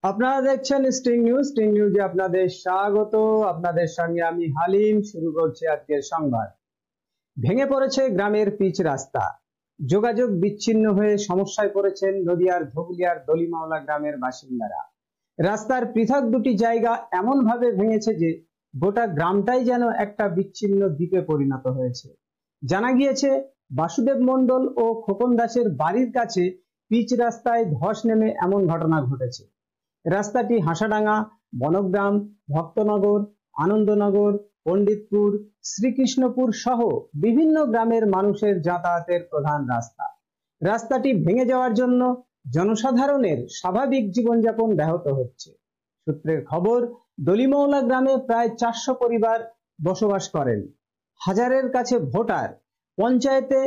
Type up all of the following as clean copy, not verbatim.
আপনারা দেখছেন স্ট্রিং নিউজে আপনাদের স্বাগত। আপনাদের সঙ্গে আমি হালিম। শুরু করছি আজকের সংবাদ। ভেঙে পড়েছে গ্রামের পিচ রাস্তা, যোগাযোগ বিচ্ছিন্ন হয়ে সমস্যায় পড়েছেন নদিয়ার ধুবুলিয়ার দলিমাওলা গ্রামের বাসিন্দারা। রাস্তার পৃথক দুটি জায়গা এমন ভাবে ভেঙেছে যে গোটা গ্রামটাই যেন একটা বিচ্ছিন্ন দ্বীপে পরিণত হয়েছে। জানা গিয়েছে বাসুদেব মণ্ডল ও খোকন দাসের বাড়ির কাছে পিচ রাস্তায় ধস নেমে এমন ঘটনা ঘটেছে। রাস্তাটি হাসাডাঙ্গা, বনগ্রাম, ভক্তনগর, আনন্দনগর, পণ্ডিতপুর, শ্রীকৃষ্ণপুর সহ বিভিন্ন গ্রামের মানুষের যাতায়াতের প্রধান রাস্তা। রাস্তাটি ভেঙে যাওয়ার জন্য জনসাধারণের স্বাভাবিক জীবনযাপন ব্যাহত হচ্ছে। সূত্রের খবর, দলিমাওলা গ্রামে প্রায় 400 পরিবার বসবাস করেন। হাজারের কাছে ভোটার। পঞ্চায়েতে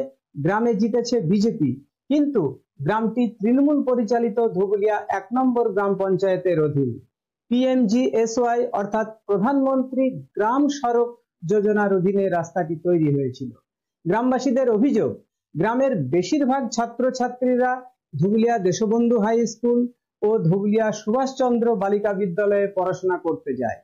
গ্রামে জিতেছে বিজেপি, কিন্তু গ্রামটি তৃণমূল পরিচালিত ধুবুলিয়া 1 নম্বর গ্রাম পঞ্চায়েতের অধীন। PMGSY অর্থাৎ প্রধানমন্ত্রী গ্রাম সড়ক যোজনার অধীনে রাস্তাটি তৈরি হয়েছিল। গ্রামবাসীদের অভিযোগ, গ্রামের বেশিরভাগ ছাত্রছাত্রীরা ধুবুলিয়া দেশবন্ধু হাই স্কুল ও ধুবুলিয়া সুভাষচন্দ্র বালিকা বিদ্যালয়ে পড়াশোনা করতে যায়।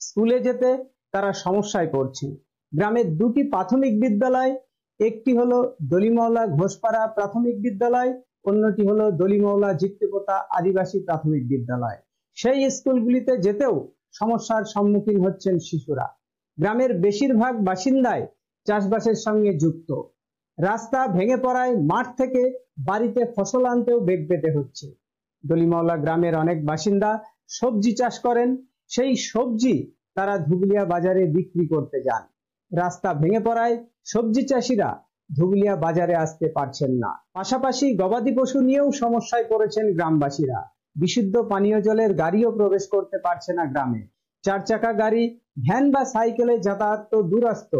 স্কুলে যেতে তারা সমস্যায় পড়ছে। গ্রামের দুটি প্রাথমিক বিদ্যালয়, একটি হলো দলিমাওলা ঘোষপাড়া প্রাথমিক বিদ্যালয়, অন্যটি হলো দলিমাওলা জিপ্তিপোতা আদিবাসী প্রাথমিক বিদ্যালয়। সেই স্কুলগুলিতে যেতেও সমস্যার সম্মুখীন হচ্ছেন শিশুরা। গ্রামের বেশিরভাগ বাসিন্দাই চাষবাসের সঙ্গে যুক্ত। রাস্তা ভেঙে পড়ায় মাঠ থেকে বাড়িতে ফসল আনতেও বেগ পেতে হচ্ছে। দলিমাওলা গ্রামের অনেক বাসিন্দা সবজি চাষ করেন, সেই সবজি তারা ধুবুলিয়া বাজারে বিক্রি করতে যান। রাস্তা ভেঙে পড়ায় সবজি চাষিরা ধুবুলিয়া বাজারে আসতে পারছেন না। পাশাপাশি গবাদি পশু নিয়েও সমস্যায় পড়েছেন গ্রামবাসীরা। বিশুদ্ধ পানীয় জলের গাড়িও প্রবেশ করতে পারছে না গ্রামে। 4 চাকা গাড়ি, ভ্যান বা সাইকেলে যাতায়াত তো দূরস্থ,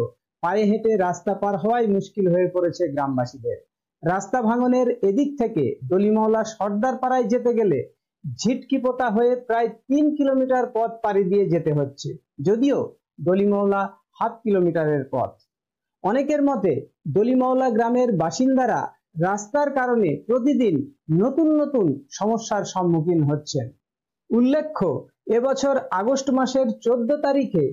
পায়ে হেঁটে রাস্তা পার হওয়াই মুশকিল হয়ে পড়েছে গ্রামবাসীদের। রাস্তা ভাঙনের এদিক থেকে দলিমাওলা সর্দার পাড়ায় যেতে গেলে ঝিটকিপোতা হয়ে প্রায় 3 কিলোমিটার পথ পাড়ি দিয়ে যেতে হচ্ছে, যদিও দলিমাওলা ½ কিলোমিটারের পথ। অনেকের মতে দলিমাওলা গ্রামের বাসিন্দারা রাস্তার কারণে প্রতিদিন নতুন নতুন সমস্যার সম্মুখীন হচ্ছেন। উল্লেখ্য, এবছর আগস্ট মাসের 14 তারিখে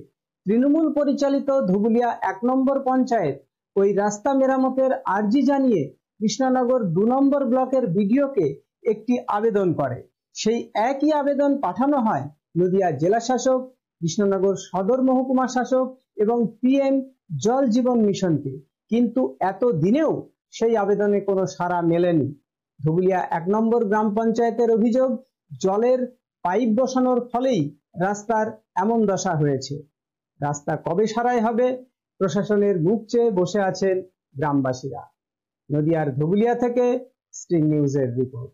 তৃণমূল পরিচালিত ধুবুলিয়া 1 নম্বর পঞ্চায়েত ওই রাস্তা মেরামতের আর্জি জানিয়ে কৃষ্ণনগর 2 নম্বর ব্লকের বিডিওকে একটি আবেদন করে। সেই একই আবেদন পাঠানো হয় নদিয়া জেলা শাসক, কৃষ্ণনগর সদর মহকুমা শাসক এবং PM জল জীবন মিশনকে, কিন্তু এত দিনেও সেই আবেদনে কোনো সাড়া মেলেনি। ধুবুলিয়া 1 নম্বর গ্রাম পঞ্চায়েতের অভিযোগ, জলের পাইপ বসানোর ফলেই রাস্তার এমন দশা হয়েছে। রাস্তা কবে সারাই হবে, প্রশাসনের মুখ চেয়ে বসে আছেন গ্রামবাসীরা। নদিয়ার ধুবুলিয়া থেকে স্ট্রিং নিউজের রিপোর্ট।